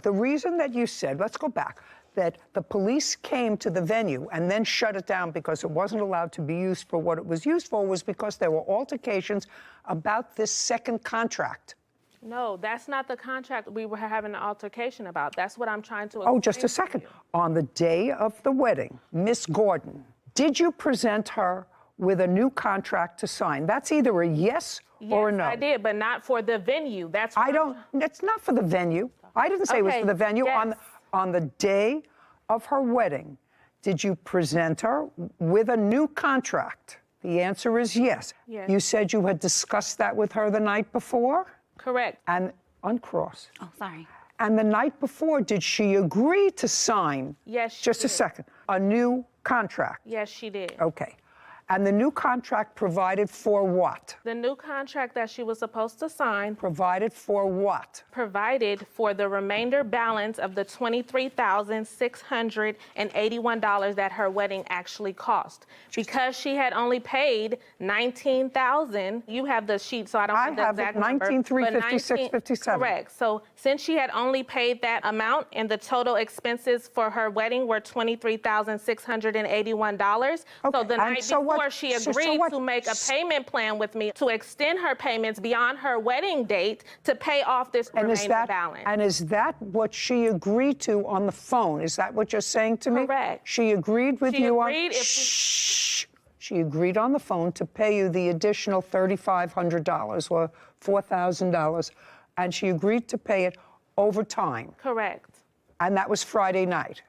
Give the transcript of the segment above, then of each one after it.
The reason that you said, let's go back, that the police came to the venue and then shut it down because it wasn't allowed to be used for what it was used for was because there were altercations about this second contract. No, that's not the contract we were having an altercation about. That's what I'm trying to Oh, explain just a second. to you. On the day of the wedding, Miss Gordon, did you present her with a new contract to sign? That's either a yes or a no. Yes, I did, but not for the venue. That's It's not for the venue. I didn't say it was for the venue. Yes. On the day of her wedding, did you present her with a new contract? The answer is yes. Yes. You said you had discussed that with her the night before? Correct. And uncross. Oh, sorry. And the night before, did she agree to sign? Yes, she Just a did. second. A new contract? Yes, she did. Okay. And the new contract provided for what? The new contract that she was supposed to sign Provided for what? provided for the remainder balance of the $23,681 that her wedding actually cost. Because she had only paid $19,000, you have the sheet, so I don't have the exact number. $19,356.57. Correct. So since she had only paid that amount and the total expenses for her wedding were $23,681, so the night before she agreed to make a payment plan with me to extend her payments beyond her wedding date to pay off this remaining balance. And is that what she agreed to on the phone? Is that what you're saying to me? Correct. She agreed with She you agreed on... if we- Shh. She agreed on the phone to pay you the additional $3,500 or $4,000, and she agreed to pay it over time. Correct. And that was Friday night.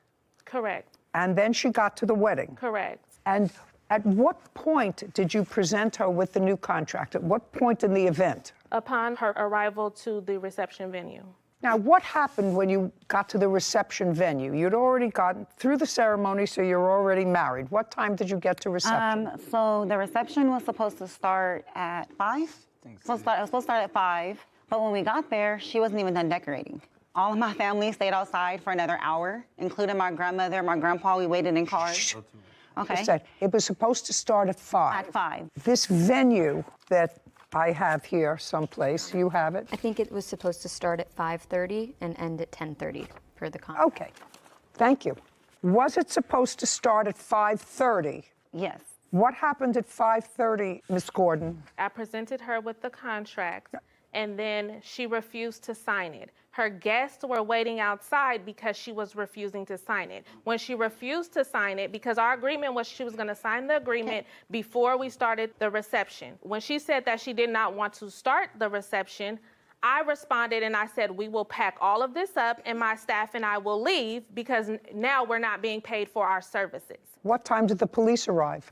Correct. And then she got to the wedding. Correct. And at what point did you present her with the new contract? At what point in the event? Upon her arrival to the reception venue. Now, what happened when you got to the reception venue? You'd already gotten through the ceremony, so you're already married. What time did you get to reception? So the reception was supposed to start at 5. It was supposed to start at 5, but when we got there, she wasn't even done decorating. All of my family stayed outside for another hour, including my grandmother, my grandpa. We waited in cars. Okay. I said it was supposed to start at 5. At 5. This venue that I have here someplace, you have it? I think it was supposed to start at 5:30 and end at 10:30 for the contract. Okay, thank you. Was it supposed to start at 5:30? Yes. What happened at 5:30, Miss Gordon? I presented her with the contract, and then she refused to sign it. Her guests were waiting outside because she was refusing to sign it. When she refused to sign it, because our agreement was she was going to sign the agreement before we started the reception. When she said that she did not want to start the reception, I responded and I said, we will pack all of this up and my staff and I will leave because now we're not being paid for our services. What time did the police arrive?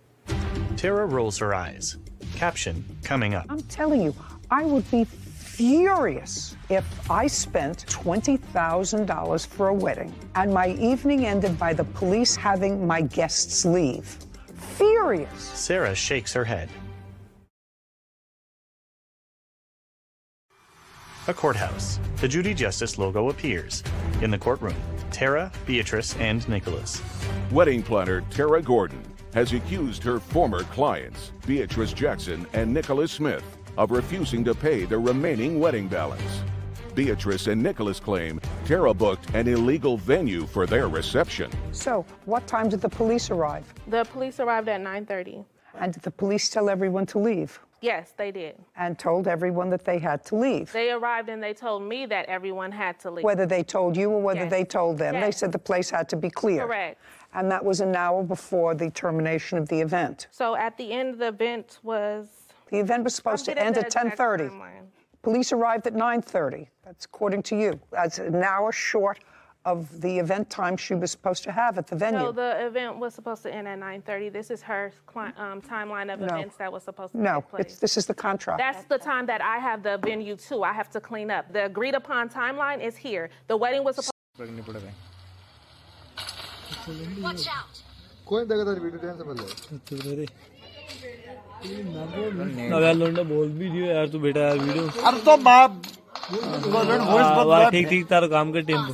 Tara rolls her eyes. Caption coming up. I'm telling you, I would be furious if I spent $20,000 for a wedding and my evening ended by the police having my guests leave. Furious. Sarah shakes her head. A courthouse. The Judy Justice logo appears. In the courtroom, Tara, Beatrice, and Nicholas. Wedding planner Tara Gordon has accused her former clients, Beatrice Jackson and Nicholas Smith, of refusing to pay the remaining wedding balance. Beatrice and Nicholas claim Tara booked an illegal venue for their reception. So, what time did the police arrive? The police arrived at 9:30. And did the police tell everyone to leave? Yes, they did. And told everyone that they had to leave? They arrived and they told me that everyone had to leave. Whether they told you or whether Yes. they told them. They Yes. said the place had to be clear. Correct. And that was an hour before the termination of the event. So at the end, the event was... The event was supposed to end at 10:30. Police arrived at 9:30. That's according to you. That's an hour short of the event time she was supposed to have at the venue. No, the event was supposed to end at 9:30. This is her timeline of events that was supposed to No, take place. this is the contract. That's the time that I have the venue too. I have to clean up. The agreed upon timeline is here. The wedding was supposed Watch out! लोंडा बोल भी दियो यार तू बेटा यार video अब तो बाप ठीक ठीक तारा काम कर टेम्पो